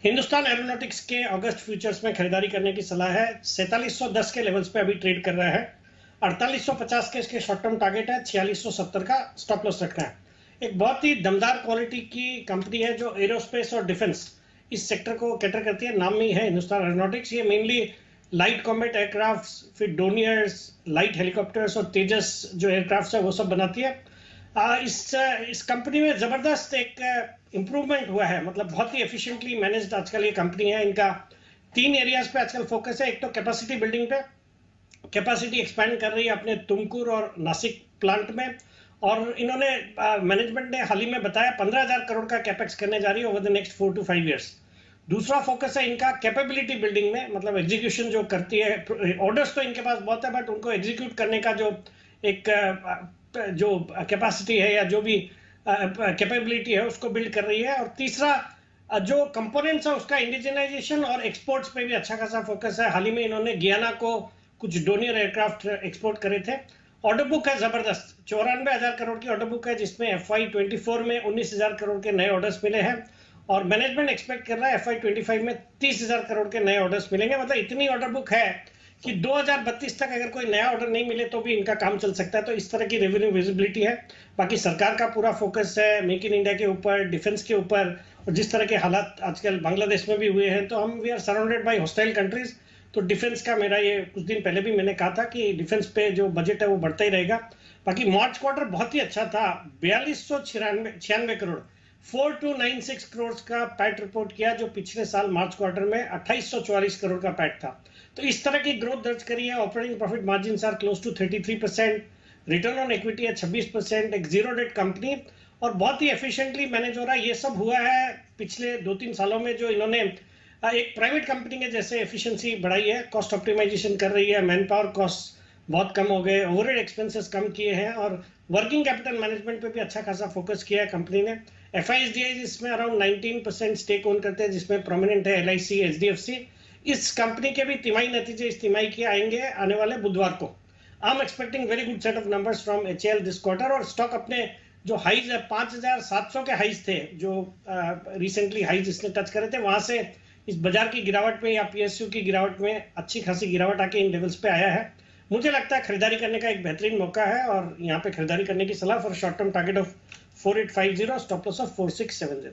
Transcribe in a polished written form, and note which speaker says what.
Speaker 1: Hindustan aeronautics के अगस्त futures में खरीदारी करने की सलाह है। 4710 के लेवल्स पे अभी ट्रेड कर रहा है। 4850 के इसके शॉर्ट टर्म टारगेट है। 4670 का स्टॉप लॉस रखना है। एक बहुत ही दमदार क्वालिटी की कंपनी है जो एरोस्पेस और डिफेंस इस सेक्टर को कैटर करती है। नाम में ही है हिंदुस्तान एरोनॉटिक्स। ये मेनली लाइट कॉम्बैट एयरक्राफ्ट, फिर डोनियर्स, लाइट हेलीकॉप्टर्स और तेजस जो एयरक्राफ्ट है वो सब बनाती है। इस कंपनी में जबरदस्त एक इम्प्रूवमेंट हुआ है। मतलब बहुत ही एफिशिएंटली मैनेज्ड आजकल ये कंपनी है। इनका 3 एरियाज पे आजकल फोकस है। एक तो कैपेसिटी बिल्डिंग पे, कैपेसिटी एक्सपैंड कर रही है अपने तुमकुर और नासिक प्लांट में। और इन्होंने मैनेजमेंट ने हाल ही में बताया 15,000 करोड़ का कैपेक्स करने जा रही है over the next 4 to 5 years. दूसरा फोकस है इनका कैपेबिलिटी बिल्डिंग में, मतलब एग्जीक्यूशन जो करती है। ऑर्डर्स तो इनके पास बहुत है बट उनको एग्जीक्यूट करने का जो एक जो कैपेसिटी है या जो भी कैपेबिलिटी है उसको बिल्ड कर रही है। और तीसरा जो कंपोनेंट्स है उसका इंडिजिनाइजेशन और एक्सपोर्ट्स पे भी अच्छा खासा फोकस है। हाल ही में इन्होंने गियाना को कुछ डोनियर एयरक्राफ्ट एक्सपोर्ट करे थे। ऑर्डर बुक है जबरदस्त, 94,000 करोड़ की ऑर्डर बुक है, जिसमें FY24 में 19,000 करोड़ के नए ऑर्डर्स मिले हैं। और मैनेजमेंट एक्सपेक्ट कर रहा है FY25 में 30,000 करोड़ के नए ऑर्डर्स मिलेंगे। मतलब इतनी ऑर्डर बुक है कि 2032 तक अगर कोई नया ऑर्डर नहीं मिले तो भी इनका काम चल सकता है। तो इस तरह की रेवेन्यू विजिबिलिटी है। बाकी सरकार का पूरा फोकस है मेक इन इंडिया के ऊपर, डिफेंस के ऊपर। और जिस तरह के हालात आजकल बांग्लादेश में भी हुए हैं तो हम we are surrounded by hostile countries. तो डिफेंस का मेरा ये कुछ दिन पहले भी मैंने कहा था कि डिफेंस पे जो बजट है वो बढ़ता ही रहेगा। बाकी मार्च क्वार्टर बहुत ही अच्छा था। 4296 करोड़ 4296 करोड़ का पैट रिपोर्ट किया, जो पिछले साल मार्च क्वार्टर में 2844 करोड़ का पैट था। तो इस तरह की ग्रोथ दर्ज करी है। Operating profit margin are close to 33%, return on equity है 26%, एक जीरो डेट कंपनी और बहुत ही एफिशिएंटली मैनेज हो रहा है। ये सब हुआ है पिछले 2-3 सालों में जो इन्होंने एक प्राइवेट कंपनी के जैसे एफिशिएंसी बढ़ाई है, कॉस्ट ऑप्टिमाइजेशन कर रही है, मैन पावर कॉस्ट बहुत कम हो गए, ओवरहेड एक्सपेंसेस कम किए हैं और वर्किंग कैपिटल मैनेजमेंट पे भी अच्छा खासा फोकस किया है कंपनी ने। FISDI इसमें अराउंड 19% स्टेक ओन करते हैं, जिसमें प्रोमिनेंट है LIC, HDFC। इस कंपनी के भी तिमाही नतीजे इस तिमाही के आएंगे आने वाले बुधवार को। I am expecting very good set of numbers from HAL this quarter. और स्टॉक अपने जो हाइज है 5,700 के हाइज थे, जो रिसेंटली हाइज इसने टच करे थे, वहां से इस बाजार की गिरावट में या PSU की गिरावट में अच्छी खासी गिरावट आके इन लेवल्स पे आया है। मुझे लगता है खरीदारी करने का एक बेहतरीन मौका है और यहाँ पे खरीदारी करने की सलाह for short term target of 4850, stop loss of 4670।